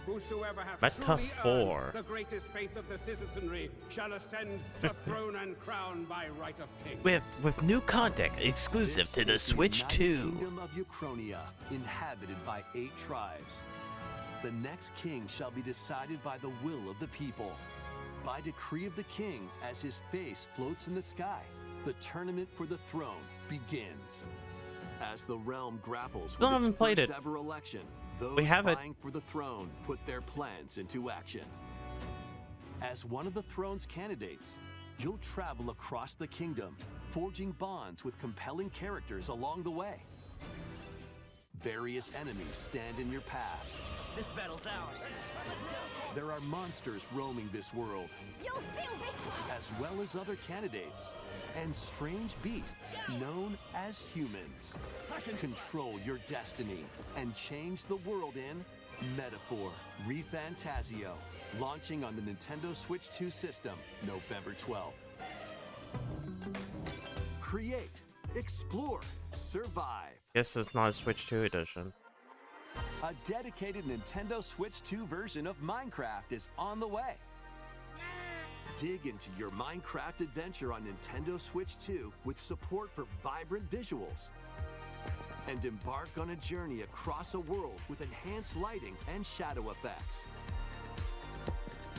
Whosoever hath Meta truly 4. earned the greatest faith of the citizenry shall ascend to throne and crown by right of king. With new content exclusive to the Switch 2. Kingdom of Uchronia, inhabited by 8 tribes. The next king shall be decided by the will of the people. By decree of the king, as his face floats in the sky, the tournament for the throne begins. As the realm grapples Still with haven't its played first it. ever election, those We have it. vying for the throne put their plans into action. As one of the throne's candidates, you'll travel across the kingdom, forging bonds with compelling characters along the way. Various enemies stand in your path. This battle's ours. There are monsters roaming this world, as well as other candidates, and strange beasts known as humans. Control your destiny and change the world in Metaphor ReFantazio, launching on the Nintendo Switch 2 system November 12th. Create, explore, survive. Guess it's not a Switch 2 edition. A dedicated Nintendo Switch 2 version of Minecraft is on the way. Dig into your Minecraft adventure on Nintendo Switch 2 with support for vibrant visuals. And embark on a journey across a world with enhanced lighting and shadow effects.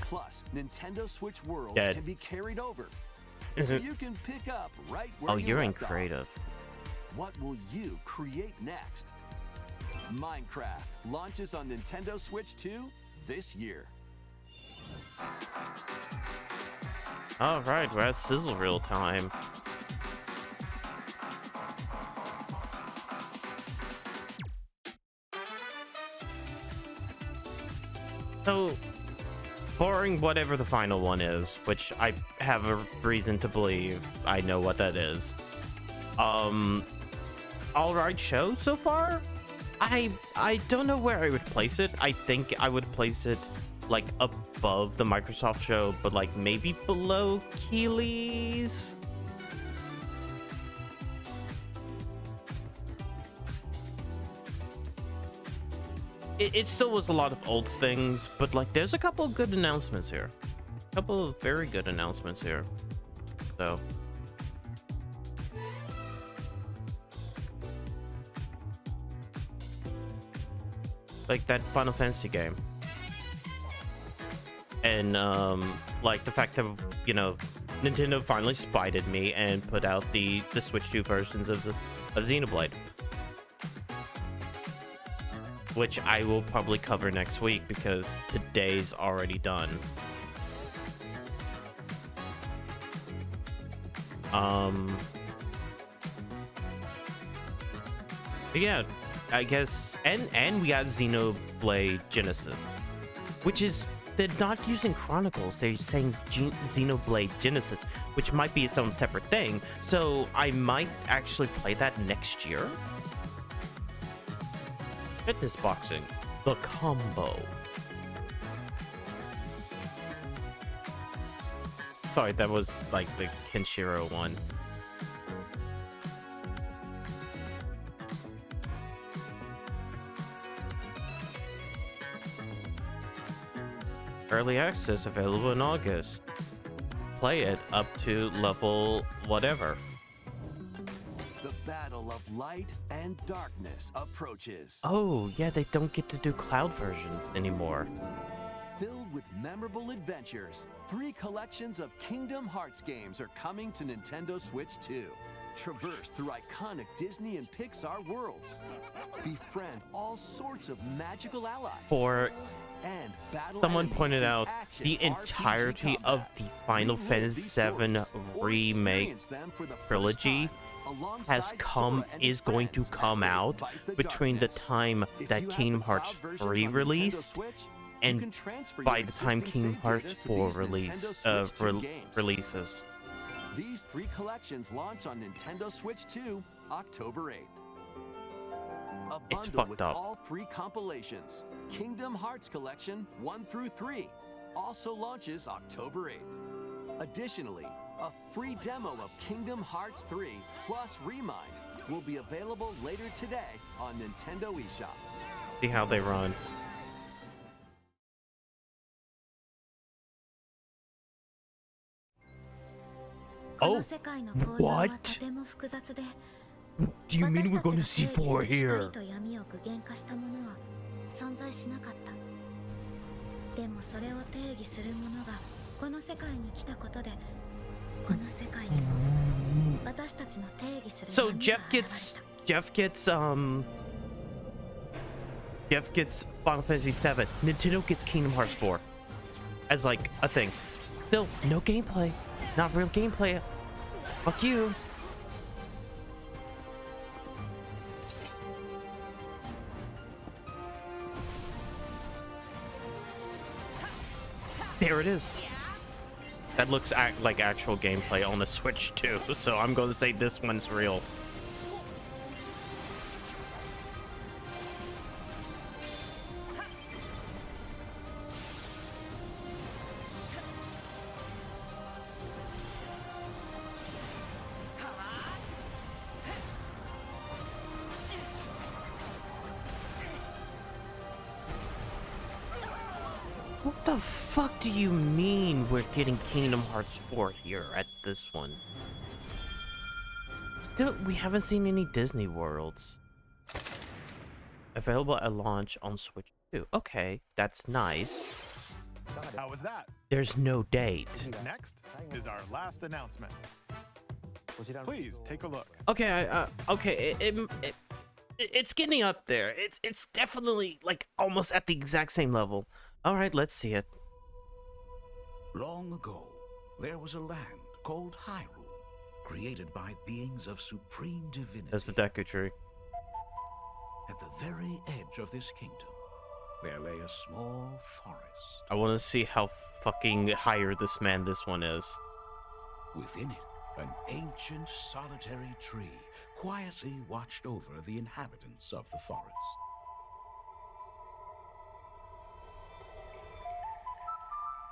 Plus, Nintendo Switch worlds Dead. can be carried over, so you can pick up right where Oh, you you're in left off. creative. What will you create next? Minecraft launches on Nintendo Switch 2 this year. Alright, we're at sizzle reel time. So, barring whatever the final one is, which I have a reason to believe I know what that is. Alright show so far? I don't know where I would place it. I think I would place it like above the Microsoft show, but like maybe below Keely's. It still was a lot of old things, but like there's a couple of good announcements here. couple of very good announcements here. So like that Final Fantasy game. And like the fact that, you know, Nintendo finally spited me and put out the Switch 2 versions of Xenoblade, which I will probably cover next week because today's already done. But yeah, I guess, and we got Xenoblade Genesis, which is, they're not using Chronicles, they're saying Xenoblade Genesis, which might be its own separate thing, so I might actually play that next year. Fitness boxing, the combo. Sorry, that was like the Kenshiro one. Early access available in August. Play it up to level whatever. The battle of light and darkness approaches. Oh, yeah, they don't get to do cloud versions anymore. Filled with memorable adventures, 3 collections of Kingdom Hearts games are coming to Nintendo Switch 2. Traverse through iconic Disney and Pixar worlds. Befriend all sorts of magical allies. For and someone pointed out, the entirety of the Final Fantasy VII remake trilogy is going to come out between the time that Kingdom Hearts 3 released and by the time Kingdom Hearts 4 releases. These 3 collections launch on Nintendo Switch 2 October 8th. A bundle with all 3 compilations, Kingdom Hearts Collection 1 through 3, also launches October 8th. Additionally, a free demo of Kingdom Hearts 3 plus Remind will be available later today on Nintendo eShop. See how they run. Oh, what? Do you mean we're going to see 4 here? でもそれを定義するものがこの世界に来たことでこの世界に私たちの定義する So Jeff gets Final Fantasy VII. Nintendo gets Kingdom Hearts 4 as like a thing. Still no gameplay, not real gameplay. Fuck you. There it is. That looks like actual gameplay on the Switch too, so I'm going to say this one's real. What the fuck do you mean we're getting Kingdom Hearts 4 here at this one? Still, we haven't seen any Disney worlds. Available at launch on Switch 2. Okay, that's nice. How was that? There's no date. Next is our last announcement. Please take a look. Okay, okay, it's getting up there. It's definitely like almost at the exact same level. All right, let's see it. Long ago, there was a land called Hyrule, created by beings of supreme divinity. That's the Deku Tree. At the very edge of this kingdom, there lay a small forest. I want to see how fucking higher this one is. Within it, an ancient solitary tree quietly watched over the inhabitants of the forest.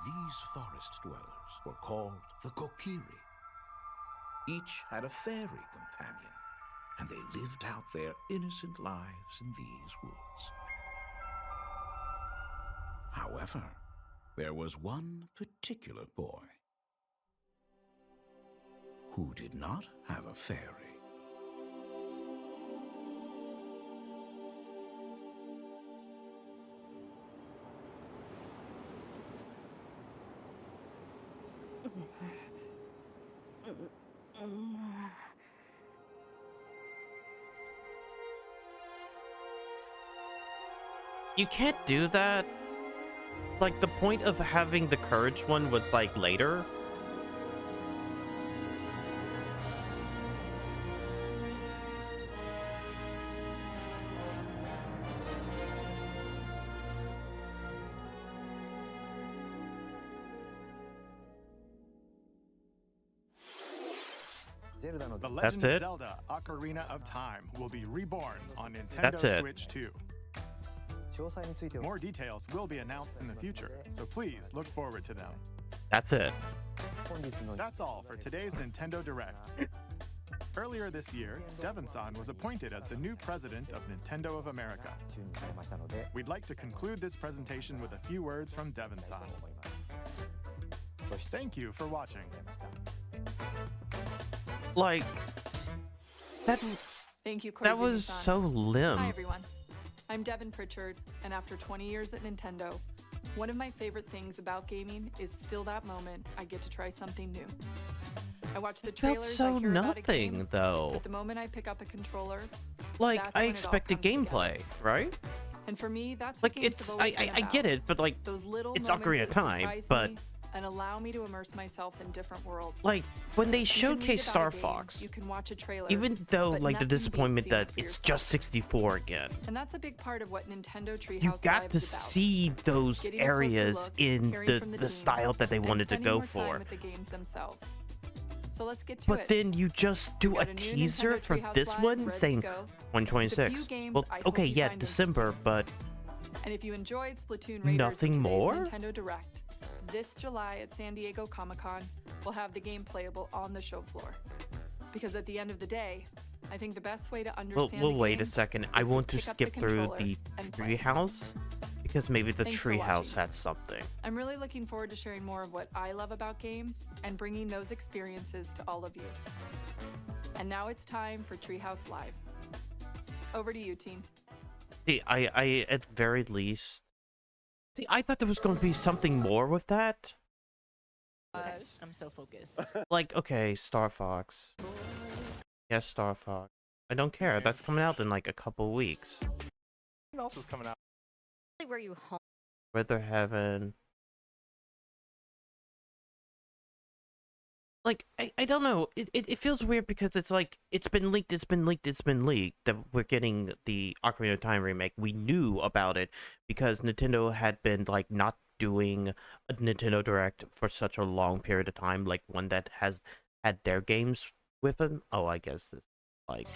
These forest dwellers were called the Kokiri. Each had a fairy companion, and they lived out their innocent lives in these woods. However, there was one particular boy who did not have a fairy. You can't do that. Like, the point of having the courage one was, like, later. The Legend That's of it? Zelda: Ocarina of Time will be reborn on That's Nintendo it. Switch 2. More details will be announced in the future, so please look forward to them. That's it. That's all for today's Nintendo Direct. Earlier this year, Devon-san was appointed as the new president of Nintendo of America. We'd like to conclude this presentation with a few words from Devon-san. Thank you for watching. Like, that Thank you, that Crazy was Nissan. so limb. Hi, everyone. I'm Devin Pritchard, and after 20 years at Nintendo, one of my favorite things about gaming is still that moment I get to try something new. I watch the It felt trailers, so I hear about a game, nothing, though. but the moment I pick up a controller, Like, that's I when it all expected comes gameplay, together. right? And for me, that's Like, what games it's have always been I get about. it, but like, Those little it's moments Ocarina of that Time, surprise but me and allow me to immerse myself in different worlds. like when they You can read showcased about Star a game, Fox, you can watch a trailer, even though but like the nothing beats disappointment seeing that it for it's yourself. just 64 again. And that's a big part of what Nintendo Treehouse You got Live to is about. see those Getting a closer areas look, in hearing from the teams, style that they and wanted to spending go more time for. with the games themselves. So let's get to But it. then you just do We a got a new teaser Nintendo for Treehouse this Live one ready to saying go. 2026. With a few games Well, I hope okay, you yeah, find December, but And if you enjoyed Splatoon Raiders Nothing at today's more? Nintendo Direct, this July at San Diego Comic-Con, we'll have the game playable on the show floor. Because at the end of the day, I think the best way to understand we'll the wait a game second. is I want to pick up the skip through controller the and play. treehouse because maybe the Thanks for treehouse watching. had something. I'm really looking forward to sharing more of what I love about games and bringing those experiences to all of you. And now it's time for Treehouse Live. Over to you, team. See, I at very least. See, I thought there was going to be something more with that. I'm so focused. Like, okay, Star Fox. Yes, Star Fox. I don't care. That's coming out in like a couple weeks. What else is coming out? Were you home? Wither Heaven. Like, I don't know. It feels weird because it's like, it's been leaked that we're getting the Ocarina of Time remake. We knew about it because Nintendo had been, like, not doing a Nintendo Direct for such a long period of time, like one that has had their games with them. Oh, I guess this, like...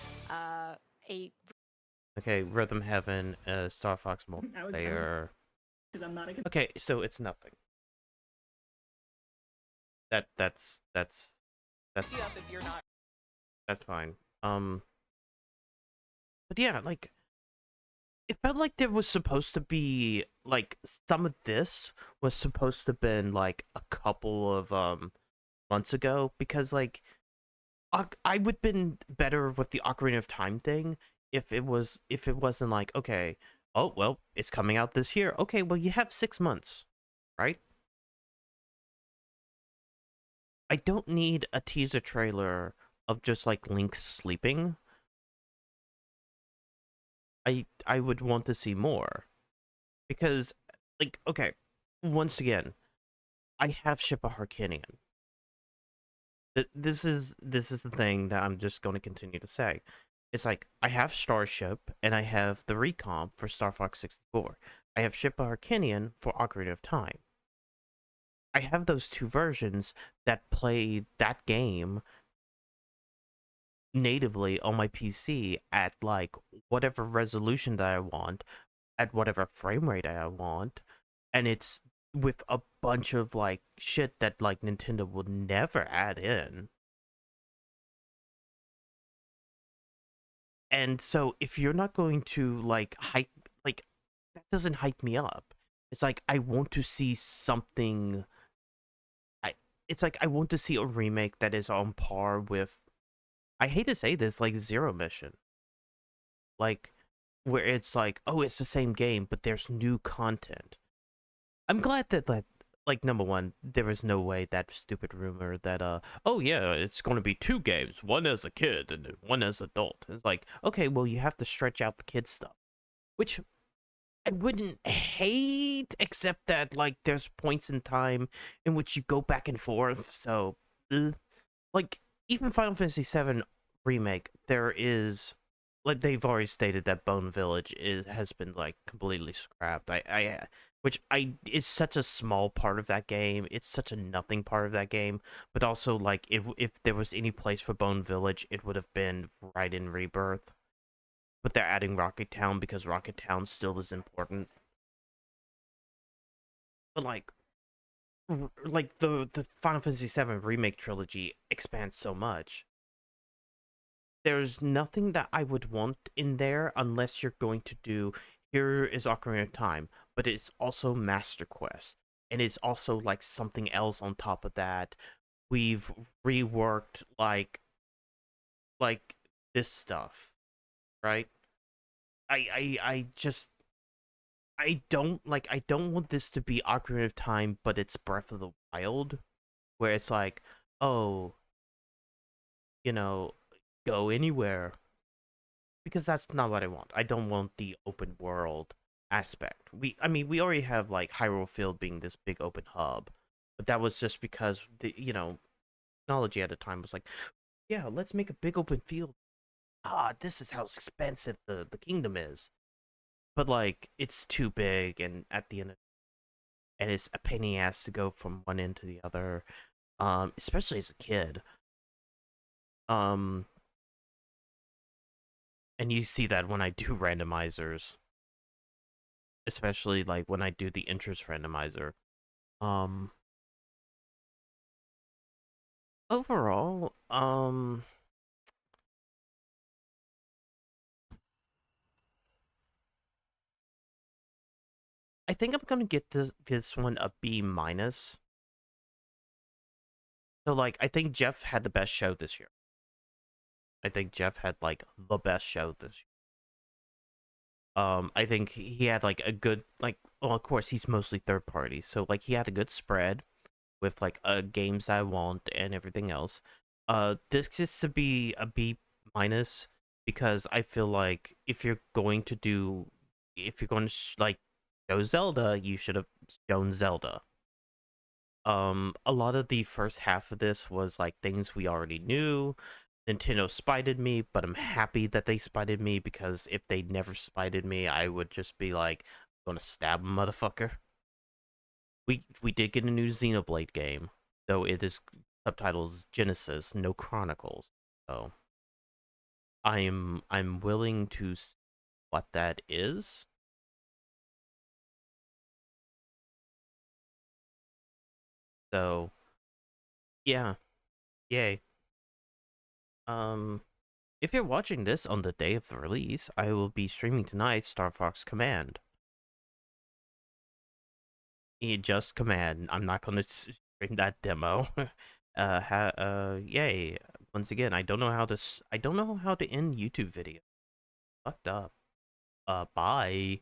8. Okay, Rhythm Heaven, Star Fox multiplayer... Okay, so it's nothing. That's You up if you're not. that's fine. But yeah, like it felt like there was supposed to be like some of this was supposed to have been like a couple of months ago because like I would have been better with the Ocarina of Time thing if it wasn't like, okay, oh well, it's coming out this year. Okay, well you have 6 months, right? I don't need a teaser trailer of just like Link sleeping. I would want to see more. Because like, okay, once again, I have Ship of Harkinian. This is the thing that I'm just going to continue to say. It's like I have Starship and I have the recomp for Star Fox 64. I have Ship of Harkinian for Ocarina of Time. I have those two versions that play that game natively on my PC at like whatever resolution that I want, at whatever frame rate I want, and it's with a bunch of like shit that like Nintendo would never add in. And so if you're not going to like hype, like that doesn't hype me up. It's like I want to see something. It's like I want to see a remake that is on par with. I hate to say this, like Zero Mission, like where it's like, oh, it's the same game, but there's new content. I'm glad that like number one, there is no way that stupid rumor that oh yeah, it's going to be two games, one as a kid and one as adult. It's like, okay, well you have to stretch out the kid stuff, which I wouldn't hate, except that like there's points in time in which you go back and forth. So, like even Final Fantasy VII remake, there is like they've already stated that Bone Village has been like completely scrapped. Which it's such a small part of that game. It's such a nothing part of that game. But also like if there was any place for Bone Village, it would have been right in Rebirth. But they're adding Rocket Town because Rocket Town still is important. But like the Final Fantasy VII remake trilogy expands so much. There's nothing that I would want in there unless you're going to do here is Ocarina of Time, but it's also Master Quest, and it's also like something else on top of that. We've reworked like this stuff, right? I just I don't want this to be Ocarina of Time, but it's Breath of the Wild, where it's like, oh, you know, go anywhere. Because that's not what I want. I don't want the open world aspect. I mean, we already have like Hyrule Field being this big open hub, but that was just because the technology at the time was like, yeah, let's make a big open field. This is how expensive the kingdom is. But like, it's too big, and at the end, and it's a pain in the ass to go from one end to the other. Especially as a kid. Um, and you see that when I do randomizers, especially like when I do the interest randomizer. Um, Overall, I think I'm gonna get this one a B minus. So like, I think Jeff had the best show this year. I think Jeff had like the best show this year. I think he had like a good like. Well, of course he's mostly third party, so like he had a good spread with like games I want and everything else. This is to be a B minus because I feel like if you're going to like show Zelda, you should have shown Zelda. A lot of the first half of this was like things we already knew. Nintendo spited me, but I'm happy that they spited me because if they never spited me, I would just be like, I'm gonna stab a motherfucker. We did get a new Xenoblade game, though it is subtitles Genesis, no Chronicles. So I'm willing to see what that is. So yeah, yay. If you're watching this on the day of the release, I will be streaming tonight Star Fox Command. Just Command. I'm not gonna stream that demo. Yay. Once again, I don't know how to end YouTube video. Fucked up. Bye.